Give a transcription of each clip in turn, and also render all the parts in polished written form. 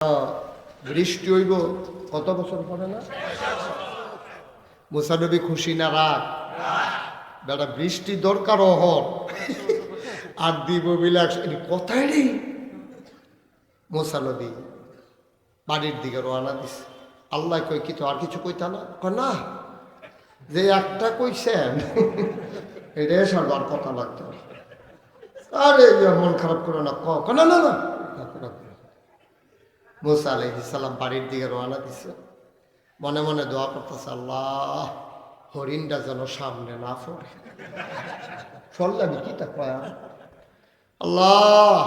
বৃষ্টি হইব কত বছর পরে না? মুসা নবী খুশি না রাগ? বেটা বৃষ্টি দরকার হর আর দিব বিলাস কথাই নেই। মুসা নবী বাড়ির দিকে রওনা দিছে। আল্লাহ কই কি তো আর কিছু কইতা না? না, যে একটা কইছেন এটা সবার কথা লাগতো। আরে মন খারাপ করো না, না না না। মুসা আলাইহিস সালাম বাড়ির দিকে রওনা দিছে, মনে মনে দোয়া করতেছে, আল্লাহ হরিণটা যেন সামনে না পড়ে। ফললে আমি কি তা কয়া আল্লাহ।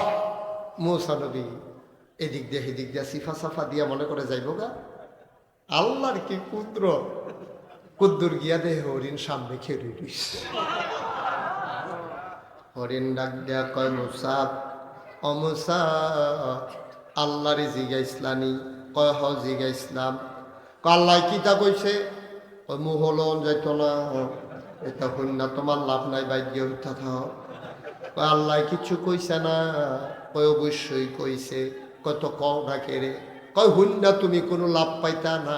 মুসা নবী এদিক দিয়ে এদিক দিয়ে সিফা সাফা দিয়া মনে করে যাইব গা। আল্লাহর কি কুদ্দুর গিয়া দেহে হরিণ সামনে খেয়ে দিছে। হরিণ ডাক দেয়া কয়, মুসা ও মুসা, আল্লাহরে জিগাইসলানি? কয় হ জিগাইসলাম। আল্লাহ কিতা কইছে? ওই মুহলন যাইতো না, এটা হইন না, তোমার লাভ নাই, বাইক উঠা থাও। আল্লাহ কিছু কইছে না? কয় অবশ্যই কইছে। কত কও ডাকে রে? কয় হইন না, তুমি কোনো লাভ পাইতা না।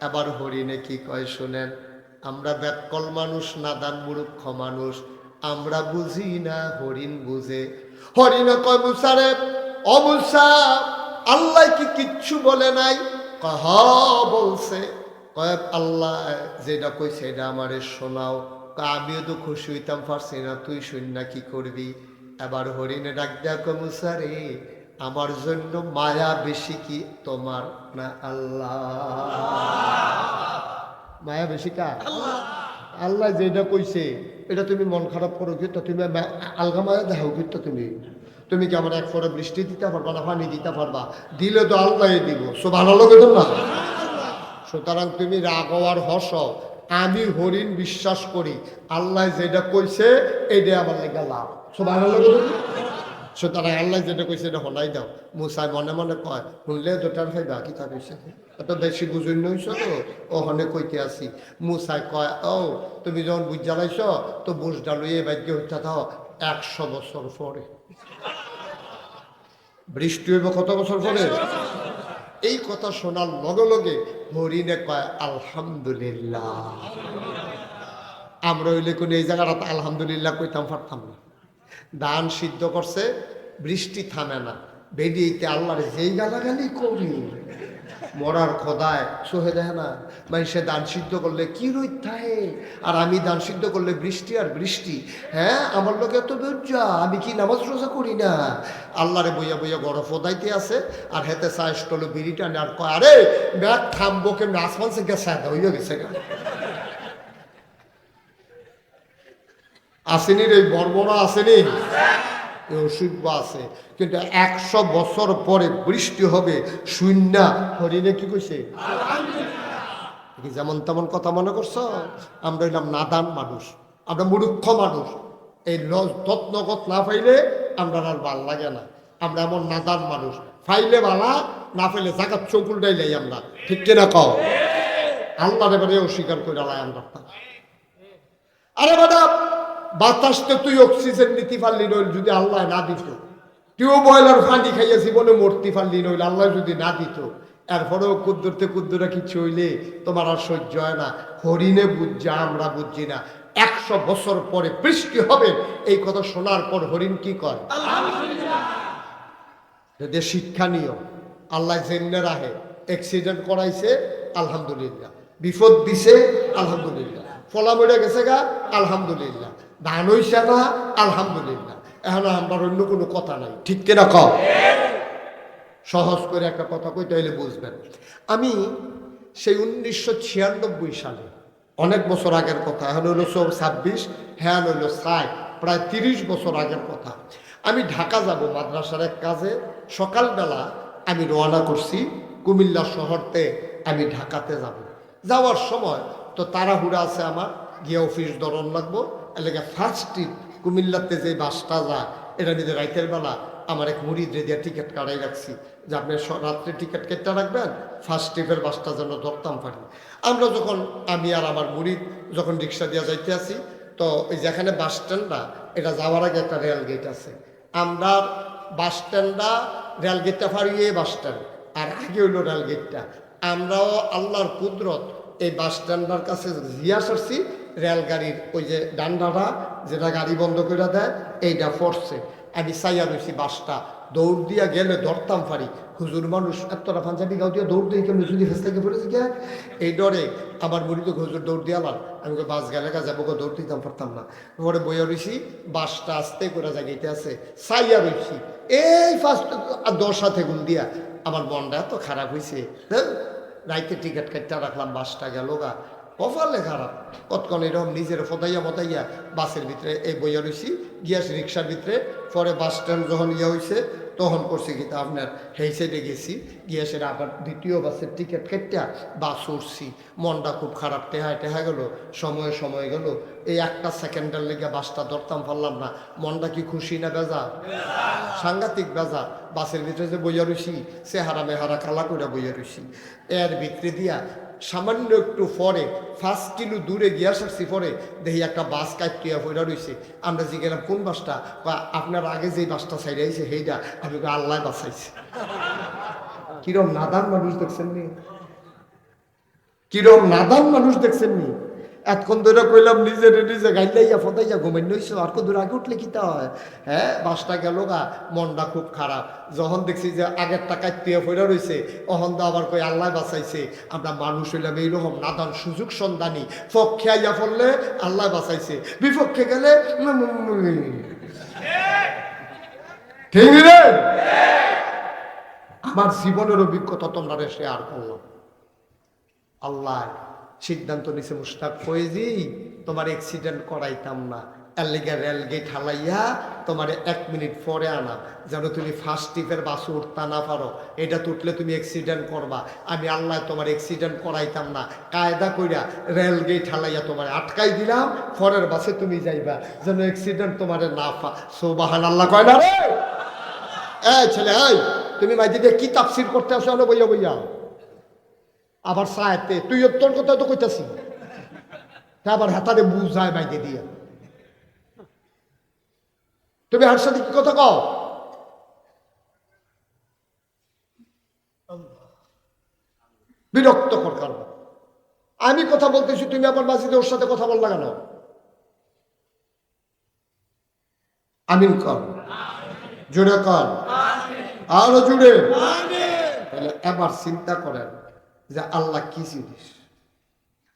এবার হরিণে কি কয় শুনেন। আমরা ব্যাককল মানুষ, নাদান মূর্খ মানুষ, আমরা বুঝি না, হরিণ বুঝে। হরিণে কয়, মুসা রে, ও মুসা, আল্লাহ কি কিচ্ছু বলে নাই? কয় হ্যাঁ বলছে। কয় আল্লাহ যেটা কইছে এটা আমারে শোনাও। আমিও তো খুশি হইতাম পারছি না, তুই শুন না কি করবি? এবার হরিণে ডাক দেয়া কয়, মুসা রে, আমার জন্য মায়া বেশি কি তোমার না আল্লাহ? মায়া বেশি কা? আল্লাহ যেটা কইছে এটা তুমি মন খারাপ করো কিন্তু তুমি আলগা মায়া দেখাও কিন্তু তুমি কি আমার এক ফোঁটা বৃষ্টি দিতে পারবা না, পানি দিতে পারবা? দিলে তো আল্লাহ দিব। সো ভালো লাগে তো না? সুতরাং তুমি রাগ আর হস, আমি হরিণ বিশ্বাস করি, আল্লাহ যেটা কইছে এইটা আমার লেগে লাভ। সো ভালো লাগে তো? সুতরাং আল্লাহ যেটা কইছে এটা হলাই দাও। মুসাই মনে মনে কয়, শুনলে দুটার ফাইদা কি তা কইছে, এত বেশি বুঝুন নইছ তো ওখানে কইতে আসি। মুসাই কয়, ও তুমি যখন বুঝ জ্বালাইছ তো বুঝ ডালুয়ে বাদ্য হইতে থাও 100 বছর পরে। বৃষ্টি হইব কত বছর পরে? এই কথা শোনার লগে লগে হরিণে কয়, আলহামদুলিল্লাহ। আমরা হইলে কোন এই জায়গাটা আলহামদুলিল্লাহ কইতাম পারতাম না। ধান সিদ্ধ করছে, বৃষ্টি থামে না, বেরিয়েতে আল্লাহর যেই গালাগালি করি, মরার খোদায় সোহে দেয় না। মানে সে দান সিদ্ধ করলে কি রোদ থাকে, আর আমি দান সিদ্ধ করলে বৃষ্টি আর বৃষ্টি। হ্যাঁ, আমার লোক এত বেজ্জা, আমি কি নামাজ রোজা করি না? আল্লাহরে বইয়া বইয়া গড় ফোদাইতে আছে, আর হেতে চাইল বিড়িটা আর কয়, আরে ব্যাগ থামবো কেমন, আসমান সে গেছে হইয়া গেছে। আসেনি রে, বর্বরা আসেনি, অসুখ আছে, কিন্তু 100 বছর পরে বৃষ্টি হবে শূন্য। হরিণে কি কইছে? যেমন তেমন কথা মনে করছো? আমরা এলাম নাদান মানুষ, আমরা মূর্খ মানুষ। এই তৎনগত না পাইলে আমরা আর ভাল লাগে না। আমরা এমন নাদান মানুষ, ফাইলে বালা, না ফাইলে জাগাত চকুল ডাইলাই আমরা, ঠিক কিনা কও? আল্লাহ এবারে অস্বীকার করে আলাই আমরা। আরে বাবা, বাতাসতে তুই অক্সিজেন নিতে পারলি নইল যদি আল্লাহ না দিত। টিউবওয়েলের পানি খাইয়া জীবনে মরতে পারলি নইল আল্লাহ যদি না দিত। এরপরেও কুদ্দুরতে কুদ্দুরা কিছু হইলে তোমার আর সহ্য হয় না। হরিণে বুঝছে, আমরা বুঝছি না। 100 বছর পরে বৃষ্টি হবে, এই কথা শোনার পর হরিণ কি কয়? যদি শিক্ষা নিও, আল্লাহ জেনে রাখে, অ্যাক্সিডেন্ট করাইছে আলহামদুলিল্লাহ, বিপদ দিছে আলহামদুলিল্লাহ, ফলা মরে গেছে গা আলহামদুলিল্লাহ, ধান হইছে না আলহামদুলিল্লাহ। এখন আমার অন্য কোনো কথা নাই, ঠিক কিনা কও? সহজ করে একটা কথা কইতে হইলে বুঝবেন। আমি সেই 1996 সালে, অনেক বছর আগের কথা, এখন হইল 26, হ্যাঁ হইল 60, প্রায় 30 বছর আগের কথা। আমি ঢাকা যাব মাদ্রাসার এক কাজে। সকালবেলা আমি রওনা করছি কুমিল্লা শহরতে, আমি ঢাকাতে যাব। যাওয়ার সময় তো তাড়াহুড়া আছে আমার, গিয়ে অফিস ধরন লাগবো। এলাকা ফার্স্ট ট্রিপ কুমিল্লাতে যে বাসটা যায়, এটা নিজে রাইতের বেলা আমার এক মুরিদ দিয়ে টিকিট কাটাই রাখছি যে আপনি রাত্রে টিকিট কেটে রাখবেন, ফার্স্ট ট্রিপের বাসটা যেন ধরতাম পারি। আমরা যখন, আমি আর আমার মুরিদ যখন রিক্সা দিয়ে যাইতে আসি, তো ওই যেখানে বাস স্ট্যান্ডটা, এটা যাওয়ার আগে একটা রেল গেট আছে। আমরা বাস স্ট্যান্ডটা রেল গেটটা ফাড়িয়ে বাস স্ট্যান্ড, আর আগে হইল রেল গেটটা। আমরাও আল্লাহর কুদরত এই বাস স্ট্যান্ডার কাছে জিয়া সারছি, রেলগাড়ির ওই যে ডান্ডাটা যেটা গাড়ি বন্ধ করে দেয় এইটা পড়ছে। আমি চাইয়া রয়েছি বাসটা, দৌড় দিয়া গেলে ধরতাম পারি। হুজুর মানুষ এতটা পাঞ্জাবি গাও দিয়ে দৌড় দিয়ে কেমন যদি ফেস থেকে পড়েছি কে এই ডরে আমার মুড়ি তো হুজুর দৌড় দিয়ে আলাম। আমি বাস গেলে কাজ যাবো, দৌড় দিতাম পারতাম না। পরে বইয়া রয়েছি, বাসটা আস্তে করে জায়গাতে আছে, চাইয়া রয়েছি এই ফার্স্ট 10 হাতে গুল দিয়া। আমার মনটা এত খারাপ হয়েছে, রাইতে টিকিট কাটতে রাখলাম, বাসটা গেল গা। কপালে খারাপ, কতক্ষণ এরকম নিজের ফতাইয়া মতাইয়া বাসের ভিতরে এই বইয়া রয়েছি, গিয়াস রিক্সার ভিতরে। পরে বাস স্ট্যান্ড যখন ইয়ে হয়েছে তখন করছি কি আপনার সেই সাইডে গেছি, গিয়াসের আবার দ্বিতীয় বাসের টিকিট কেটে বাস উঠছি। মনটা খুব খারাপ, টেহা গেল, সময় গেল। এই একটা সেকেন্ডের লেগে বাসটা ধরতাম পারলাম না। মনটা কি খুশি না বেজা? সাংঘাতিক বেজা। বাসের ভিতরে যে বইয়া রয়েছি, চেহারা মেহারা কালা করে বইয়া রয়েছি। এর ভিতরে দিয়া সামান্য একটু পরে 5 কিলো দূরে গিয়া সারছি, পরে দেখি একটা বাস কাটিয়া পড়া রয়েছে। আমরা জিজ্ঞেলাম কোন বাসটা? বা আপনার আগে যে বাসটা ছাইড়াইছে সেইটা। আমি আল্লাহ বাঁচাইছে। কিরম নাদান মানুষ দেখছেন নি? কিরম নাদান মানুষ দেখছেন নি? এতক্ষণ ধরে কইলাম নিজে গাইলাইয়া ফতাইয়া ঘুমাই নইছো, আর কত দূর আগে উঠলে কিতা হয়? হ্যাঁ, বাসটা গেল গা, মনটা খুব খারাপ। যখন দেখছি যে আগের টাকায় পেয়ে পড়ে রয়েছে, অহন তো আবার কই আল্লাহ বাঁচাইছে। আমরা মানুষ হইলাম এইরকম নাদান, সুযোগ সন্ধানী। পক্ষে আইয়া পড়লে আল্লাহ বাঁচাইছে, বিপক্ষে গেলে ঠিক রে। আমার জীবনের অভিজ্ঞতা তোমরা শেয়ার করলাম। আল্লাহ সিদ্ধান্ত নিছে, মুশতাক ফয়েজি তোমার অ্যাক্সিডেন্ট করাইতাম না, এর লেগে রেলগেট হালাইয়া তোমার 1 মিনিট পরে আনা, যেন তুমি ফার্স্ট টিপের বাসে উঠতে না পারো। এটা তুটলে তুমি অ্যাক্সিডেন্ট করবা। আমি আল্লাহ তোমার অ্যাক্সিডেন্ট করাইতাম না, কায়দা কইরা রেলগেট হালাইয়া তোমার আটকাই দিলাম, পরের বাসে তুমি যাইবা, যেন অ্যাক্সিডেন্ট তোমার না পা। সুবহানাল্লাহ কয় না রে? এই ছেলে, এই তুমি মাইদিকে কি তাফসীর করতে আসো? হলো বইয়া বইয়া আবার সাহেতে তুই তোর কথা তো কইতাছি, আবার হাতারে বুঝায় বাইকে দিয়া। তুমি হার সাথে কি কথা কও? বিরক্ত কর কারণ আমি কথা বলতেছি, তুমি আবার মাঝিদে ওর সাথে কথা বল লাগানো। আমিন কর, জুড়ে কর, আরো জুড়ে। তাহলে এবার চিন্তা করেন যে আল্লাহ কি জিনিস,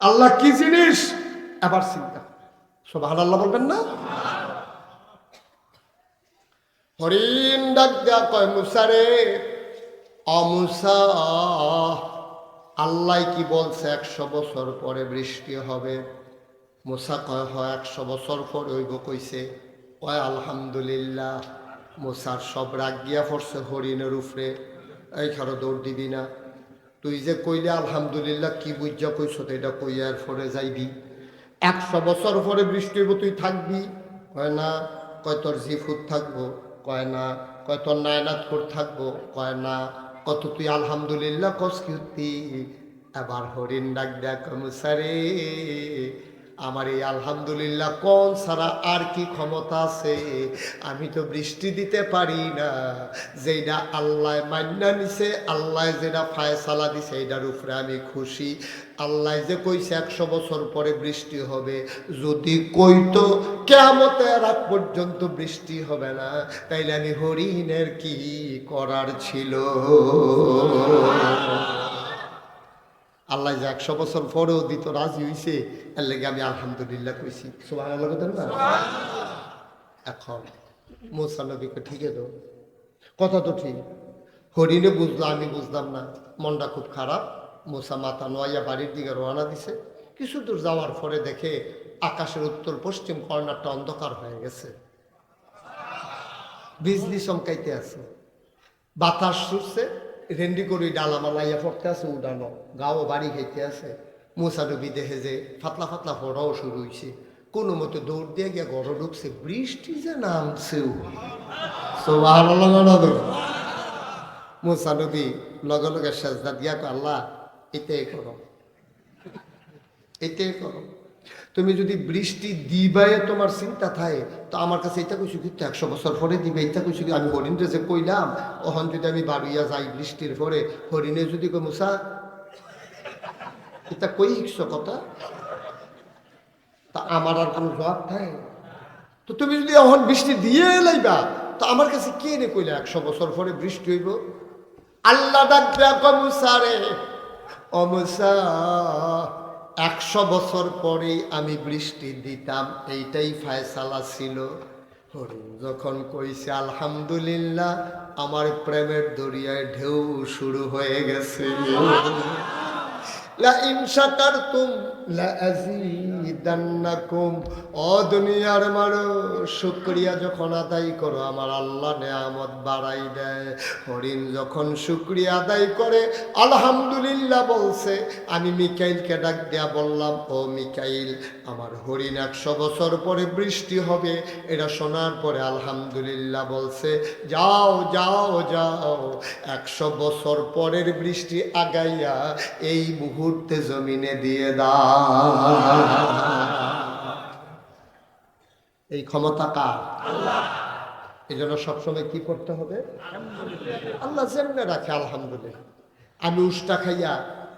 আল্লাহ কি জিনিস। এবার চিন্তা সুবহানাল্লাহ বলবেন না? হরিণ ডাক দেয়া কয়, মুসা রে, অমুসা, আল্লাহ কি বলছে 100 বছর পরে বৃষ্টি হবে? মুসা কয়, হয় 100 বছর পরে হইব কইছে। কয় আলহামদুলিল্লাহ। মুসার সব রাগ গিয়া পড়ছে হরিণের উপরে। এই খারো দৌড় দিবি না, তুই যে কইলে আলহামদুলিল্লাহ কি বুঝা কইছ তো এটা কইয়ার পরে যাইবি। 100 বছর পরে বৃষ্টি হইব, তুই থাকবি? কয় না। কয় তোর জিফুত থাকবো? কয় না। কয় তোর নায়নাথপুর থাকবো? কয় না। কত তুই আলহামদুলিল্লাহ কস কি? এবার হরিণ ডাক দেখ, মুসারে, আমার এই আলহামদুলিল্লাহ কোন ছাড়া আর কি ক্ষমতা আছে? আমি তো বৃষ্টি দিতে পারি না, যেটা আল্লাহ মান্না নিছে, আল্লাহ যেটা ফায়সালা দিছে এটার উপরে আমি খুশি। আল্লাহ যে কইছে 100 বছর পরে বৃষ্টি হবে, যদি কইতো কিয়ামতের আগ পর্যন্ত বৃষ্টি হবে না, তাইলে আমি হরিণের কি করার ছিল? আল্লাহ যে 100 বছর পরেও দিত রাজি হইছে, এর লেগে আমি আলহামদুলিল্লাহ কইছি। সুবহানাল্লাহ বলেন না? এখন মুসা নবীকে ঠিকই তো কথা তো ঠিক, হরিণে বুঝলো, আমি বুঝলাম না। মনটা খুব খারাপ। মুসা মাথা নোয়াইয়া বাড়ির দিকে রওনা দিছে। কিছু দূর যাওয়ার পরে দেখে আকাশের উত্তর পশ্চিম কর্নারটা অন্ধকার হয়ে গেছে, বিজলি চমকাইতে আছে, বাতাস ছুটছে, রেন্ডি করে ডালামালাইয়া পড়তে আছে, উড়ানো গাও বাড়ি খাইতে আছে। মুসা নবী দেখে যে ফাতলা ফাতলা পড়াও শুরু হয়েছে, কোনো মতো দৌড় দিয়ে গিয়ে ঘরে ঢুকছে, বৃষ্টি যে নামছেও। মুসা নবী লগে লগে সেজদা দিয়া কয়, আল্লাহ এটাই করো, এটাই করো। তুমি যদি বৃষ্টি দিবাই তোমার চিন্তা থাকে, তো আমার কাছে এটা কইছো কিন্তু 100 বছর পরে দিবে, এটা কইছো আমি হরিণরে যে কইলাম, ওখান যদি আমি বাড়িয়া যাই বৃষ্টির পরে, হরিণে যদি কই মুসা এটা কই শিখছো কথা, তা আমার আর কোনো জবাব থাকে? তো তুমি যদি এখন বৃষ্টি দিয়ে লাইবা, তো আমার কাছে কে রে কইলা 100 বছর পরে বৃষ্টি হইব? আল্লাহ ডাক দেয়া কয় মুসা রে, ও মুসা 100 বছর পরেই আমি বৃষ্টি দিতাম, এইটাই ফায়সালা ছিল। হরিণ যখন কইছে আলহামদুলিল্লাহ, আমার প্রেমের দরিয়ায় ঢেউ শুরু হয়ে গেছে। লা ইন শাকারতুম লা আযীদান্নাকুম। ও দুনিয়ার মানুষ, শুকরিয়া যখন আদায় করো আমার আল্লাহ নেয়ামত বাড়াই দেয়। হরিণ যখন শুকরিয়া আদায় করে আলহামদুলিল্লাহ বলছে, আমি মিকাইলকে ডাক দিয়া বললাম, ও মিকাইল, আমার হরিণ 100 বছর পরে বৃষ্টি হবে। এটা শোনার পরে আলহামদুলিল্লাহ বলছে, যাও যাও যাও, 100 বছর পরের বৃষ্টি আগাইয়া এই মুহূর্তে জমিনে দিয়ে দাও। এই ক্ষমতা কার? আল্লাহ। এই জন্য সবসময় কি করতে হবে? আল্লাহ যেমনে রাখে আলহামদুলিল্লাহ। আমি উষ্টা খাইয়া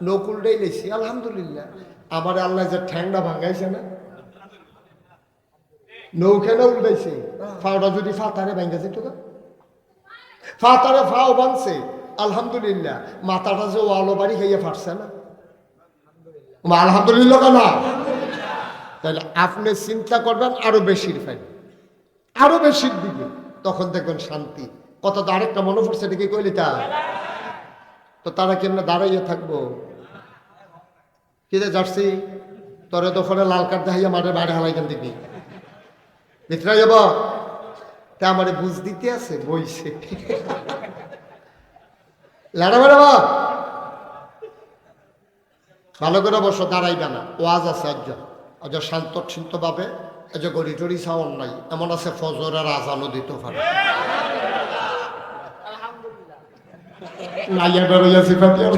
নকুলটাই লেছি আলহামদুলিল্লাহ। আমার আল্লাহ যে ঠ্যাংটা ভাঙাইছে না, নৌখানা উল্টাইছে, ফাওটা যদি ফাতারে ভাঙ্গা যেত না, ফাতারে ফাও ভাঙছে আলহামদুলিল্লাহ। মাথাটা যে ওয়ালো বাড়ি খাইয়া ফাটছে না, আলহামদুলিল্লাহ না? তাহলে আপনি চিন্তা করবেন আরো বেশির ফাইন, আরো বেশির দিকে, তখন দেখবেন শান্তি। কত তো আরেকটা মনে পড়ছে, এটাকে কইলি তা তো তারা কেমন দাঁড়াইয়া থাকবো? কি রে জার্সি, তোরে দোকানে লাল কার্ড দেখাইয়া মাঠের বাইরে হালাই কেন দিবি? ভিতরে যাব তা আমারে বুঝ দিতে আছে বইছে লাড়া বেড়াবা, ভালো করে বসো, দাঁড়াইবে না। ওয়াজ আছে একজন, আজ শান্ত শিন্ত ভাবে, এই যে গড়ি টড়ি সাউন্ড নাই, এমন আছে ফজরের আজানও দিতে পারে। নাইয়া বেরোইয়াছি ফাটিয়া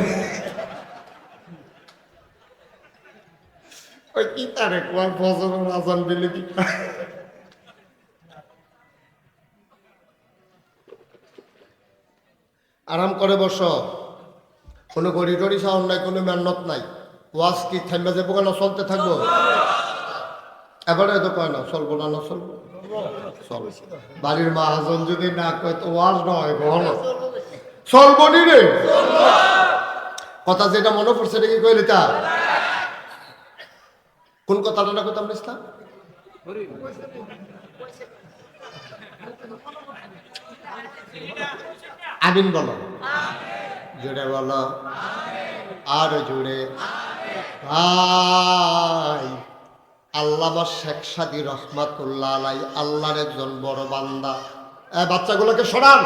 ওই কি তারে কোয়ার ফজরের আজান দিলে কি আরাম করে বসো, কোনো গড়ি টড়ি সাউন্ড নাই, কোনো মেহনত নাই। ওয়াজ কি থাইমা যাবো কেন? চলতে থাকবো। এবারে তো কয় না চলবো না, না চলবো, চল। বাড়ির মাহাজন যদি না কয় তো ওয়াজ নয়, বহন চলবো নি রে। কথা যেটা মনে পড়ছে এটা কি কইলি তা? কোন কথাটা না কথা বলিস না? আমিন বলো, জোরে বলো, আর জোরে। ভাই আল্লামা শেখ সাদী রহমাতুল্লাহ আলাই আল্লাহর একজন বড় বান্দা। বাচ্চাগুলোকে সরান,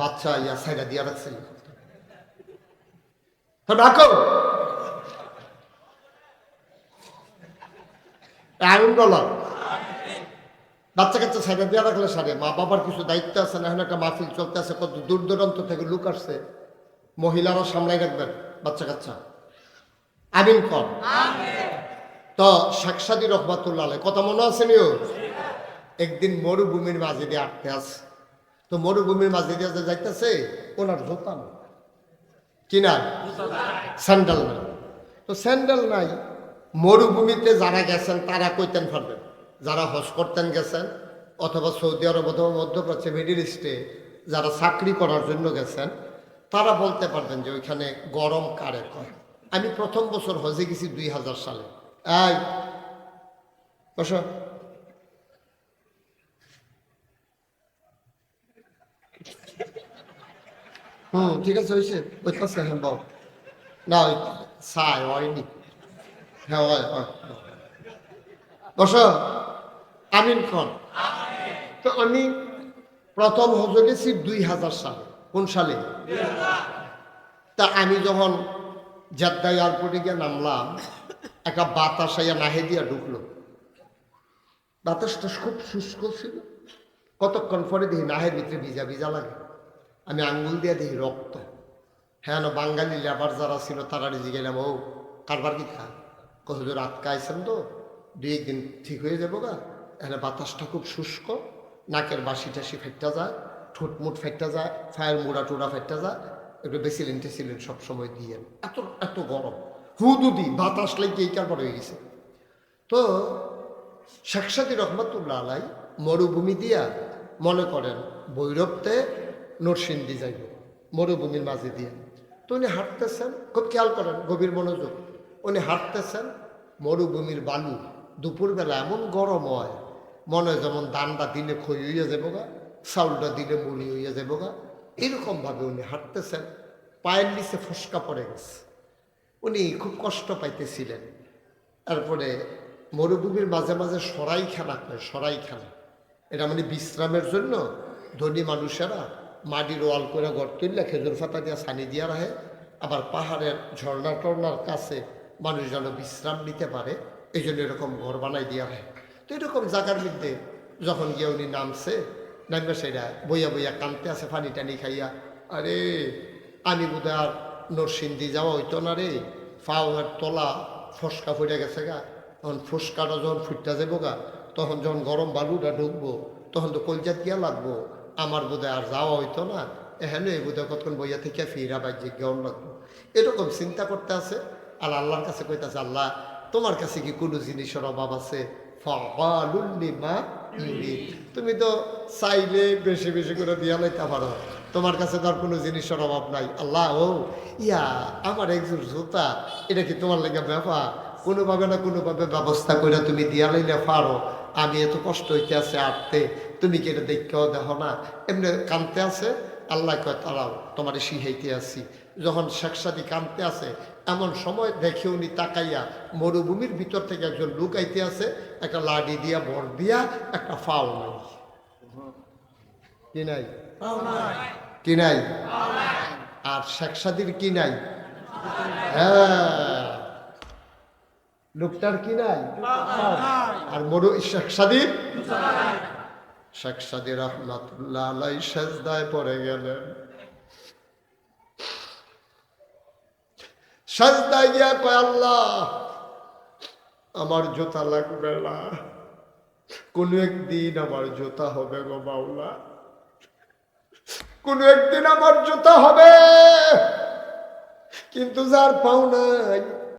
বাচ্চা ইয়া সাইডা দিয়া রাখছে, ডাকো। আমিন বলো। বাচ্চা কাচ্চা সাইডা দিয়া রাখলে সারে, মা বাবার কিছু দায়িত্ব আছে না। এখন একটা মাহফিল চলতে আছে, কত দূর দূরান্ত থেকে লোক আসছে, মহিলারা সামলাই রাখবেন বাচ্চা কাচ্চা। আমিন কর। তো শেখ সাদী রহমাতুল্লাহ আলাই কথা মনে আছে নিও? একদিন মরুভূমির মাঝে দিয়ে আটকে আছে, তো মরুভূমির মাঝে দিয়ে যে যাইতেছে, ওনার জুতা না, কি না, স্যান্ডেল নাই। তো স্যান্ডেল নাই, মরুভূমিতে যারা গেছেন তারা কইতেন পারবেন, যারা হজ করতেন গেছেন, অথবা সৌদি আরব অথবা মধ্যপ্রাচ্যে মিডিল ইস্টে যারা চাকরি করার জন্য গেছেন, তারা বলতে পারবেন যে ওইখানে গরম কারে কয়। আমি প্রথম বছর হজে গেছি 2000 সালে। এই বসো, ঠিক আছে, হয়েছে ওই কাছে। হ্যাঁ বাবু, না ওই চাই হয়নি, হ্যাঁ হয়। বসো, আমিন খান। তো আমি প্রথম হজে গেছি 2000 সালে। কোন সালে? তা আমি যখন জেদ্দা এয়ারপোর্টে গিয়ে নামলাম, একটা বাতাস আইয়া নাহে দিয়া ঢুকলো। বাতাসটা খুব শুষ্ক ছিল। কতক্ষণ পরে দেখি নাহের ভিতরে ভিজা ভিজা লাগে। আমি আঙ্গুল দিয়ে দেখি রক্ত। হ্যাঁ, বাঙালি লেবার যারা ছিল তারা গেলাম, ও কারবার কি খা হুজুর আটকাইছেন তো 2-1 দিন ঠিক হয়ে যাবো গা। এখানে বাতাসটা খুব শুষ্ক, নাকের বাসি টাসি ফেটটা যায়, ঠোঁটমুট ফেটটা যায়, ফায়ের মুড়া টুড়া ফেটটা যায়, একটু বেসিলিন টেসিলিন সবসময় দিয়েন। এত এত গরম হুদুদি বাতাস লাগে এই কারবার হয়ে গেছে। তো শেখ সাদী রহমতুল্লাহ আলাই মরুভূমি দিয়া মনে করেন ভৈরবতে নরসিংদী যাইব, মরুভূমির মাঝে দিয়ে। তো উনি হাঁটতেছেন, খুব খেয়াল করেন, গভীর মনোযোগ। উনি হাঁটতেছেন, মরুভূমির বালু, দুপুরবেলা এমন গরম হয়, মনে হয় যেমন ধানটা দিনে খই হইয়া যাবো গা, চাউলটা দিলে মুড়ি হইয়া যাবো গা। এরকমভাবে উনি হাঁটতেছেন, পায়ের নিচে ফসকা পড়ে গেছে, উনি খুব কষ্ট পাইতেছিলেন। তারপরে মরুভূমির মাঝে মাঝে সরাইখানা করে, সরাইখানা, এটা মানে বিশ্রামের জন্য ধনী মানুষেরা মাটির ওয়াল করে ঘর তুললে খেজুর পাতা দিয়া ছানি দিয়া রাখে। আবার পাহাড়ের ঝর্ণা টর্নার কাছে মানুষ যেন বিশ্রাম নিতে পারে, এই জন্য এরকম ঘর বানাই দিয়া রাখে। তো এরকম জায়গার মধ্যে যখন গিয়ে উনি নামছে, নামবে সেটা বইয়া বইয়া কানতে আছে, পানি টানি খাইয়া, আরে আমি বোধহয় আর নরসিংদী যাওয়া হইতো না রে, পাওয়ার তলা ফসকা ফুটে গেছে গা। তখন ফুসকাটা যখন ফুটতে যাবো গা, তখন যখন গরম বালুটা ঢুকবো, তখন তো কলজাত গিয়া লাগবো, আমার বোধহয় আর যাওয়া হইতো না, এখানে বোধহয় কতক্ষণ বইয়া থেকে ফিরা বাজ্যে গেউন লাগবো। এরকম চিন্তা করতে আছে। আর আল্লাহর কাছে কইতাছে, আল্লাহ তোমার কাছে কি কোনো জিনিসের অভাব আছে? তুমি তো চাইলে বেশি বেশি করে দিয়া লাইতে পারো, তোমার কাছে তো আর কোনো জিনিসের অভাব নাই। আল্লাহ ও ইয়া আমার একজন জুতা, এটা কি তোমার লেগে ব্যাপার? কোনোভাবে না কোনোভাবে ব্যবস্থা করে তুমি দিয়া লাইলে পারো। আমি এত কষ্ট হইতে আছে আটতে, তুমি কি এটা দেখতেও দেখো না? এমনি কানতে আছে। আল্লাহ কয় তারাও তোমার শিখাইতে আসি। যখন শেখ সাদী কানতে আছে, এমন সময় দেখে উনি তাকাইয়া মরুভূমির ভিতর থেকে একজন লোক আইতে আছে, একটা লাঠি দিয়া ভর দিয়া, একটা ফাও নাই। কি নাই? কি নাই? আর শেখ সাদীর কি নাই? হ্যাঁ, লোকটার কি নাই? আর শেখ সাদীর, শেখ সাদী রহমাতুল্লাহ আলাই সেজদায় পড়ে গেলেন। সেজদায় গিয়া কয়, আল্লাহ আমার জুতা লাগবে না, কোনো একদিন আমার জুতা হবে গো মাওলা, কোনো একদিন আমার জুতা হবে। কিন্তু যার পাও নাই